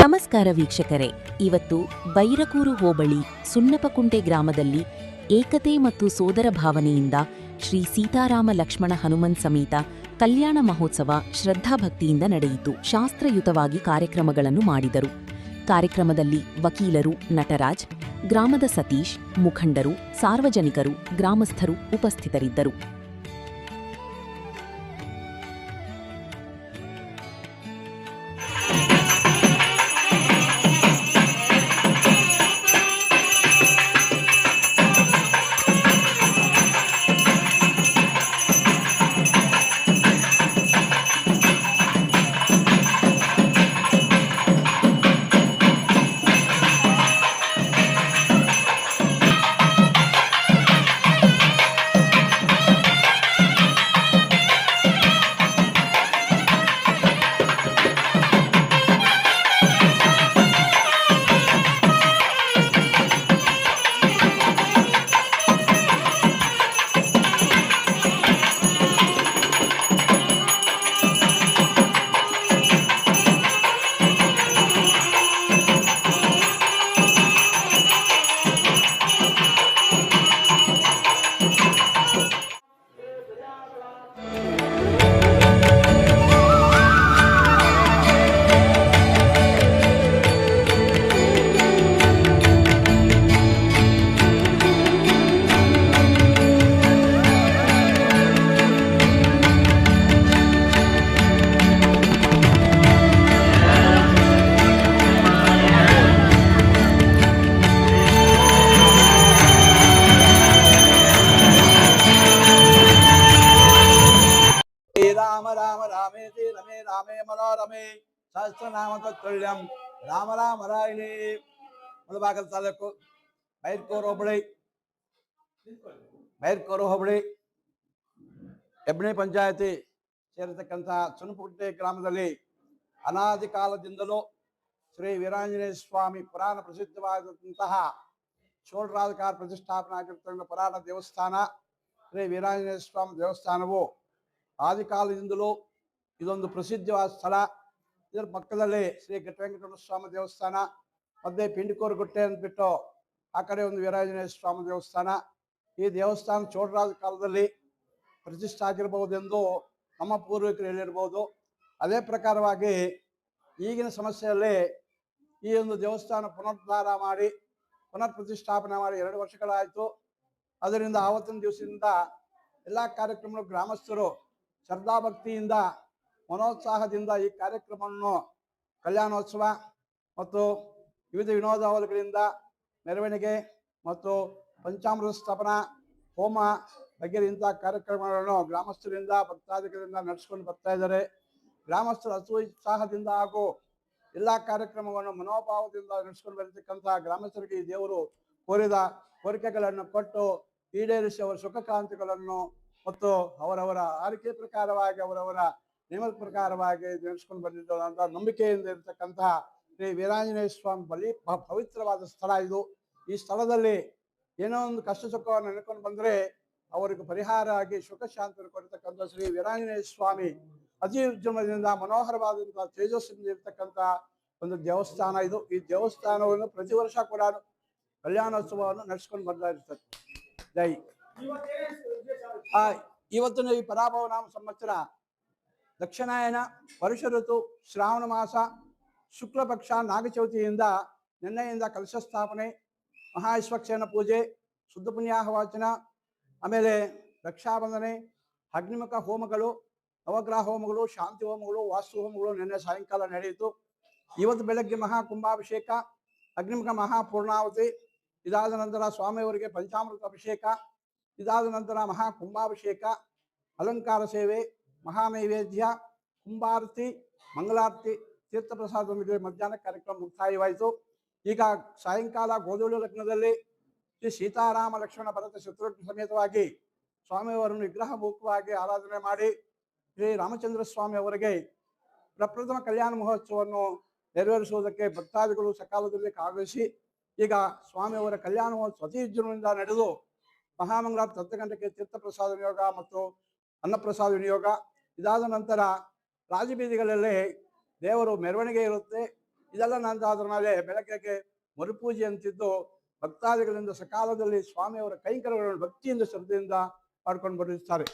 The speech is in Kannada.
ನಮಸ್ಕಾರ ವೀಕ್ಷಕರೇ, ಇವತ್ತು ಬೈರಕೂರು ಹೋಬಳಿ ಸುಣ್ಣಪಕುಂಟೆ ಗ್ರಾಮದಲ್ಲಿ ಏಕತೆ ಮತ್ತು ಸೋದರ ಭಾವನೆಯಿಂದ ಶ್ರೀ ಸೀತಾರಾಮ ಲಕ್ಷ್ಮಣ ಹನುಮನ್ ಸಮೇತ ಕಲ್ಯಾಣ ಮಹೋತ್ಸವ ಶ್ರದ್ಧಾಭಕ್ತಿಯಿಂದ ನಡೆಯಿತು. ಶಾಸ್ತ್ರಯುತವಾಗಿ ಕಾರ್ಯಕ್ರಮಗಳನ್ನು ಮಾಡಿದರು. ಕಾರ್ಯಕ್ರಮದಲ್ಲಿ ವಕೀಲರು ನಟರಾಜ್, ಗ್ರಾಮದ ಸತೀಶ್, ಮುಖಂಡರು, ಸಾರ್ವಜನಿಕರು, ಗ್ರಾಮಸ್ಥರು ಉಪಸ್ಥಿತರಿದ್ದರು. राम राम रामेति रमे रामे मनोरमे सहस्रनाम तत्तुल्यं राम राम रायिणी ಮುಳಬಾಗಿಲು ತಾಲೂಕು ಬೈರಕೂರು ಹೋಬಳಿ ಹೆಬ್ಣೆ ಪಂಚಾಯತಿ ಸೇರತಕ್ಕಂಥ ಸುಣ್ಣಪಕುಂಟೆ ಗ್ರಾಮದಲ್ಲಿ ಅನಾದಿ ಕಾಲದಿಂದಲೂ ಶ್ರೀ ವೀರಾಂಜನೇಯ ಸ್ವಾಮಿ ಪುರಾಣ ಪ್ರಸಿದ್ಧವಾದಂತಹ ಚೋಳರಾಜಕಾರ ಪ್ರತಿಷ್ಠಾಪನೆ ಆಗಿರ್ತಕ್ಕಂಥ ಪುರಾಣ ದೇವಸ್ಥಾನ ಶ್ರೀ ವೀರಾಂಜನೇಯ ಸ್ವಾಮಿ ದೇವಸ್ಥಾನವು ಆದಿಕಾಲದಿಂದಲೂ ಇದೊಂದು ಪ್ರಸಿದ್ಧವಾದ ಸ್ಥಳ. ಇದರ ಪಕ್ಕದಲ್ಲಿ ಶ್ರೀ ಘಟ್ಟವೆಂಕಟರಮಣ ಸ್ವಾಮಿ ದೇವಸ್ಥಾನ, ಮಧ್ಯೆ ಪಿಂಡಿಕೋರು ಗುಟ್ಟೆ ಅಂದ್ಬಿಟ್ಟು ಆ ಕಡೆ ಒಂದು ವೀರಾಂಜನೇಯ ಸ್ವಾಮಿ ದೇವಸ್ಥಾನ. ಈ ದೇವಸ್ಥಾನ ಚೋಳರಾಜ ಕಾಲದಲ್ಲಿ ಪ್ರತಿಷ್ಠೆ ಆಗಿರಬಹುದೆಂದು ನಮ್ಮ ಪೂರ್ವಿಕರು ಹೇಳಿರ್ಬೋದು. ಅದೇ ಪ್ರಕಾರವಾಗಿ ಈಗಿನ ಸಮಸ್ಯೆಯಲ್ಲಿ ಈ ಒಂದು ದೇವಸ್ಥಾನ ಪುನರುದ್ಧಾರ ಮಾಡಿ ಪುನರ್ ಪ್ರತಿಷ್ಠಾಪನೆ ಮಾಡಿ 2 ವರ್ಷಗಳಾಯಿತು. ಅದರಿಂದ ಆವತ್ತಿನ ದಿವಸದಿಂದ ಎಲ್ಲ ಕಾರ್ಯಕ್ರಮಗಳು ಗ್ರಾಮಸ್ಥರು ಶ್ರದ್ಧಾಭಕ್ತಿಯಿಂದ ಮನೋತ್ಸಾಹದಿಂದ ಈ ಕಾರ್ಯಕ್ರಮವನ್ನು ಕಲ್ಯಾಣೋತ್ಸವ ಮತ್ತು ವಿವಿಧ ವಿನೋದಾವಳಿಗಳಿಂದ ಮೆರವಣಿಗೆ ಮತ್ತು ಪಂಚಾಮೃತ ಸ್ಥಾಪನಾ ಹೋಮ ವಗೈರೆ ಇಂಥ ಕಾರ್ಯಕ್ರಮಗಳನ್ನು ಗ್ರಾಮಸ್ಥರಿಂದ ಭಕ್ತಾದಿಗಳಿಂದ ನಡೆಸ್ಕೊಂಡು ಬರ್ತಾ ಇದ್ದಾರೆ. ಗ್ರಾಮಸ್ಥರು ಉತ್ಸಾಹದಿಂದ ಹಾಗೂ ಎಲ್ಲ ಕಾರ್ಯಕ್ರಮವನ್ನು ಮನೋಭಾವದಿಂದ ನಡೆಸ್ಕೊಂಡು ಬರತಕ್ಕಂಥ ಗ್ರಾಮಸ್ಥರಿಗೆ ಈ ದೇವರು ಕೋರಿದ ಕೋರಿಕೆಗಳನ್ನು ಕೊಟ್ಟು ಈಡೇರಿಸಿ ಅವರ ಸುಖ ಕ್ರಾಂತಿಗಳನ್ನು ಮತ್ತು ಅವರವರ ಆರಿಕೆ ಪ್ರಕಾರವಾಗಿ ಅವರವರ ನಿಯಮದ ಪ್ರಕಾರವಾಗಿ ನಡೆಸ್ಕೊಂಡು ಬಂದಿದ್ದಂಥ ನಂಬಿಕೆಯಿಂದ ಇರತಕ್ಕಂತಹ ಶ್ರೀ ವೀರಾಂಜನೇಯ ಸ್ವಾಮಿ ಬಲಿ ಪವಿತ್ರವಾದ ಸ್ಥಳ ಇದು. ಈ ಸ್ಥಳದಲ್ಲಿ ಏನೋ ಒಂದು ಕಷ್ಟ ಸುಖವನ್ನು ನೆನೆಕೊಂಡು ಬಂದರೆ ಅವರಿಗೆ ಪರಿಹಾರ ಆಗಿ ಸುಖ ಶಾಂತಿ ಕೊಡ್ತಕ್ಕಂಥ ಶ್ರೀ ವೀರಾಂಜನೇಯ ಸ್ವಾಮಿ ಅತಿ ಉದ್ಯಮದಿಂದ ಮನೋಹರವಾದಂತಹ ತೇಜಸ್ಸಿನಿಂದ ಇರತಕ್ಕಂಥ ಒಂದು ದೇವಸ್ಥಾನ ಇದು. ಈ ದೇವಸ್ಥಾನವನ್ನು ಪ್ರತಿ ವರ್ಷ ಕೂಡ ಕಲ್ಯಾಣೋತ್ಸವವನ್ನು ನಡೆಸ್ಕೊಂಡು ಬರ್ತಾ ಇರ್ತದೆ. ಜೈ. ಇವತ್ತಿನ ಈ ಪರಾಭವ ನಾಮ ಸಂವತ್ಸರ ದಕ್ಷಿಣಾಯನ ವರ್ಷ ಋತು ಶ್ರಾವಣ ಮಾಸ ಶುಕ್ಲ ಪಕ್ಷ ನಾಗಚೌತಿಯಿಂದ ನಿನ್ನೆಯಿಂದ ಕಲಶ ಸ್ಥಾಪನೆ, ಮಹಾವಿಶ್ವಕ್ಷೇನ ಪೂಜೆ, ಶುದ್ಧ ಪುಣ್ಯಾಹವಾಚನ, ಆಮೇಲೆ ರಕ್ಷಾಬಂಧನೆ, ಅಗ್ನಿಮುಖ ಹೋಮಗಳು, ನವಗ್ರಹ ಹೋಮಗಳು, ಶಾಂತಿ ಹೋಮಗಳು, ವಾಸ್ತು ಹೋಮಗಳು ನಿನ್ನೆ ಸಾಯಂಕಾಲ ನಡೆಯಿತು. ಇವತ್ತು ಬೆಳಗ್ಗೆ ಮಹಾಕುಂಭಾಭಿಷೇಕ, ಅಗ್ನಿಮುಖ ಮಹಾಪೂರ್ಣಾವತಿ, ಇದಾದ ನಂತರ ಸ್ವಾಮಿಯವರಿಗೆ ಪಂಚಾಮೃತ ಅಭಿಷೇಕ, ಇದಾದ ನಂತರ ಮಹಾಕುಂಭಾಭಿಷೇಕ, ಅಲಂಕಾರ ಸೇವೆ, ಮಹಾನೈವೇದ್ಯ, ಕುಂಭಾರತಿ, ಮಂಗಳಾರತಿ, ತೀರ್ಥಪ್ರಸಾದದೊಂದಿಗೆ ಮಧ್ಯಾಹ್ನ ಕಾರ್ಯಕ್ರಮ ಮುಕ್ತಾಯವಾಯಿತು. ಈಗ ಸಾಯಂಕಾಲ ಗೋಧೂಳಿ ಲಗ್ನದಲ್ಲಿ ಶ್ರೀ ಸೀತಾರಾಮ ಲಕ್ಷ್ಮಣ ಭರತ ಶತ್ರುಘ್ನ ಸಮೇತವಾಗಿ ಸ್ವಾಮಿಯವರನ್ನು ವಿಗ್ರಹ ಮುಖವಾಗಿ ಆರಾಧನೆ ಮಾಡಿ ಶ್ರೀ ರಾಮಚಂದ್ರ ಸ್ವಾಮಿ ಅವರಿಗೆ ಪ್ರಪ್ರಥಮ ಕಲ್ಯಾಣ ಮಹೋತ್ಸವವನ್ನು ನೆರವೇರಿಸುವುದಕ್ಕೆ ಭಕ್ತಾದಿಗಳು ಸಕಾಲದಲ್ಲಿ ಆಗಮಿಸಿ ಈಗ ಸ್ವಾಮಿಯವರ ಕಲ್ಯಾಣ ಮಹೋತ್ಸವ ಅತಿ ವಿಜೃಂಭಣೆಯಿಂದ ನಡೆದು ಮಹಾಮಂಗಳ 10 ಗಂಟೆಗೆ ತೀರ್ಥಪ್ರಸಾದ ವಿನಿಯೋಗ ಮತ್ತು ಅನ್ನಪ್ರಸಾದ ವಿನಿಯೋಗ. ಇದಾದ ನಂತರ ರಾಜಬೀದಿಗಳಲ್ಲಿ ದೇವರು ಮೆರವಣಿಗೆ ಇರುತ್ತೆ. ಇದೆಲ್ಲ ನಂದಾದ್ರ ಮೇಲೆ ಬೆಳಗ್ಗೆ ಮರುಪೂಜೆ ಅಂತಿದ್ದು ಭಕ್ತಾದಿಗಳಿಂದ ಸಕಾಲದಲ್ಲಿ ಸ್ವಾಮಿಯವರ ಕೈಂಕರ್ಯಗಳನ್ನು ಭಕ್ತಿಯಿಂದ ಶ್ರದ್ಧೆಯಿಂದ ಮಾಡ್ಕೊಂಡು ಬರುತ್ತಾರೆ.